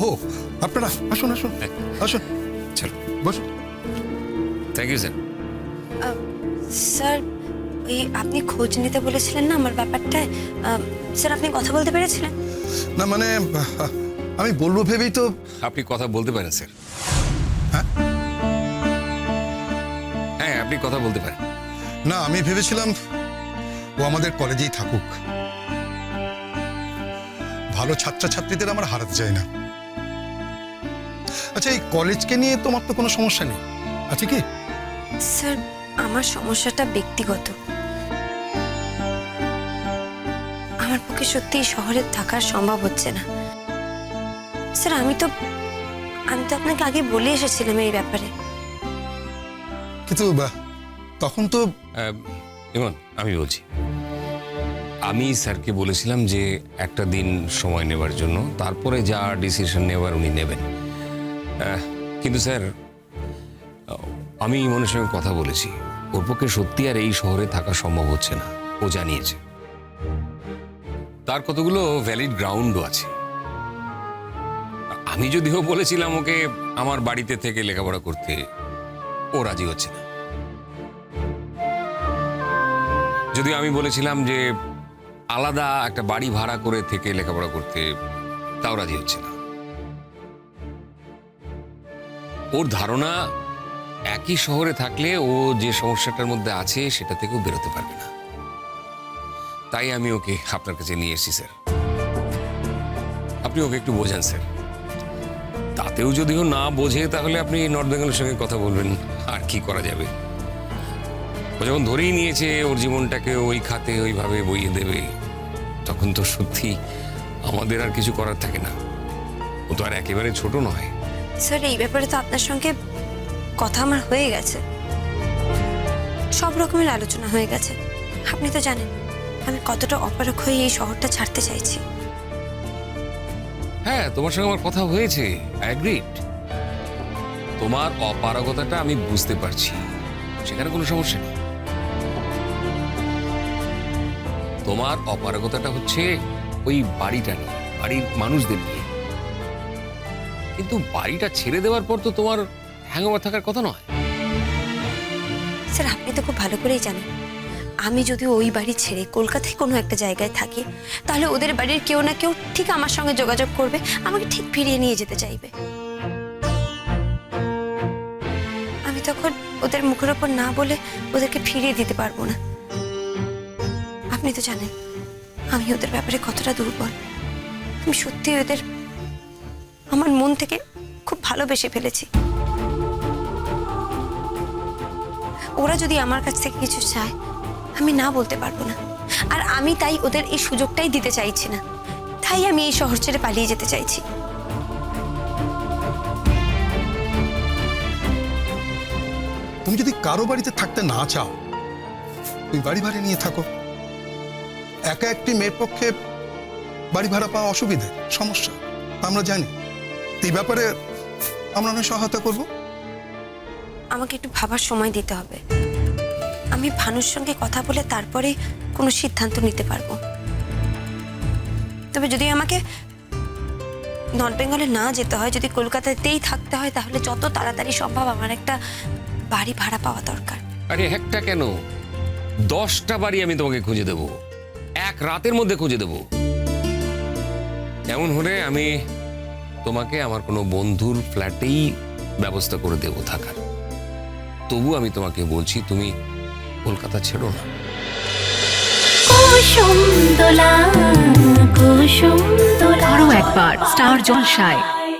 ও আপনারা আসুন আসুন আসুন, চলো বসুন। Thank you sir. স্যার ওই আপনি খোঁজ নিতে বলেছিলেন না আমার ব্যাপারটায়, স্যার আপনি কথা বলতে পেরেছিলেন? না মানে আমি বলবো ভেবেই তো। আপনি কথা বলতে পারেন স্যার। হ্যাঁ? হ্যাঁ, আপনি কথা বলতে পারেন। না আমি ভেবেছিলাম ও আমাদের কলেজেই থাকুক, ভালো ছাত্রছাত্রীদের আমার হারাতে চাই না। আচ্ছা এই কলেজকে নিয়ে তোমার তো কোনো সমস্যা নেই আছে কি? স্যার আমার সমস্যাটা ব্যক্তিগত। আমার পক্ষে সত্যি শহরে থাকা সম্ভব হচ্ছে না। স্যার আমি তো আপনাকে আগে বলে এসেছিলাম এই ব্যাপারে। কিন্তু তখন তো ইমন, আমি বলছি, আমি স্যারকে বলেছিলাম যে একটা দিন সময় নেবার জন্য, তারপরে যা ডিসিশন নেবার উনি নেবেন। কিন্তু স্যার আমি ইমনের সঙ্গে কথা বলেছি, ওর পক্ষে সত্যি আর এই শহরে থাকা সম্ভব হচ্ছে না, ও জানিয়েছে। তার কতগুলো ভ্যালিড গ্রাউন্ডও আছে। আমি যদিও বলেছিলাম ওকে আমার বাড়িতে থেকে লেখাপড়া করতে, ও রাজি হচ্ছে না। যদিও আমি বলেছিলাম যে আলাদা একটা বাড়ি ভাড়া করে থেকে লেখাপড়া করতে, তাও রাজি হচ্ছে না। ওর ধারণা একই শহরে থাকলে ও যে সমস্যাটার মধ্যে আছে সেটা থেকেও বেরোতে পারবে না। তাই আমি ওকে আপনার কাছে নিয়ে এসেছি স্যার। আপনি ওকে একটু বোঝান স্যার। তাতেও যদিও না বোঝে তাহলে আপনি নর্থ বেঙ্গলের সঙ্গে কথা বলবেন, আর কি করা যাবে। ও যখন ধরেই নিয়েছে ওর জীবনটাকে ওই খাতে ওইভাবে বইয়ে দেবে, তখন তো সত্যি আমাদের আর কিছু করার থাকে না। ও তো আর একেবারে ছোট নয়। স্যার এই ব্যাপারে তো আপনার সঙ্গে কথা আমার হয়ে গেছে, সব রকমের আলোচনা হয়ে গেছে। আপনি তো জানেন আমি কতটা অপারগ হয়ে এই শহরটা ছাড়তে চাইছি। হ্যাঁ, তোমার সঙ্গে আমার কথা হয়েছে, আই এগ্রিড। তোমার অপারগতাটা আমি বুঝতে পারছি, সেখানে কোনো সমস্যা নেই। তোমার অপারগতাটা হচ্ছে ওই বাড়িটা নিয়ে, বাড়ির মানুষদের নিয়ে। কিন্তু বাড়িটা ছেড়ে দেওয়ার পর তো তোমার হ্যাংওভার থাকার কথা নয়। স্যার আপনি তো খুব ভালো করেই জানেন আমি যদি ওই বাড়ি ছেড়ে কলকাতায় কোনো একটা জায়গায় থাকি, তাহলে ওদের বাড়ির কেউ না কেউ ঠিক আমার সঙ্গে যোগাযোগ করবে, আমাকে ঠিক ফিরিয়ে নিয়ে যেতে চাইবে। আমি তখন ওদের মুখের ওপর না বলে ওদেরকে ফিরিয়ে দিতে পারবো না। আপনি তো জানেন আমি ওদের ব্যাপারে কতটা দুর্বল। আমি সত্যি ওদের আমার মন থেকে খুব ভালোবেসে ফেলেছি। ওরা যদি আমার কাছ থেকে কিছু চায় আমি না বলতে পারবো না, আর আমি তাই ওদের এই সুযোগটাই দিতে চাইছি না। তাই আমি এই শহর ছেড়ে পালিয়ে যেতে চাইছি। তুমি যদি কারো বাড়িতে থাকতে না চাও, তুমি বাড়ি ভাড়া নিয়ে থাকো। একা একটি মেয়ের পক্ষে বাড়ি ভাড়া পাওয়া অসুবিধে, সমস্যা আমরা জানি। এই ব্যাপারে আমরা অনেক সহায়তা করব। আমাকে একটু ভাবার সময় দিতে হবে। আমি ভানুর সঙ্গে কথা বলে তারপরে কোনো সিদ্ধান্ত নিতে পারবো। তবে যদি আমাকে নর্থ বেঙ্গলে না যেতে হয়, যদি কলকাতাতেই থাকতে হয়, তাহলে যত তাড়াতাড়ি সম্ভব আমার একটা বাড়ি ভাড়া পাওয়া দরকার। আরে একটা কেন, 10টা বাড়ি আমি তোমাকে খুঁজে দেব, এক রাতের মধ্যে খুঁজে দেব। এমন হলে আমি তোমাকে আমার কোনো বন্ধুর ফ্ল্যাটেই ব্যবস্থা করে দেব থাকার। তবু আমি তোমাকে বলছি তুমি কলকাতা ছেড়ো না। আরো একবার স্টার জলসায়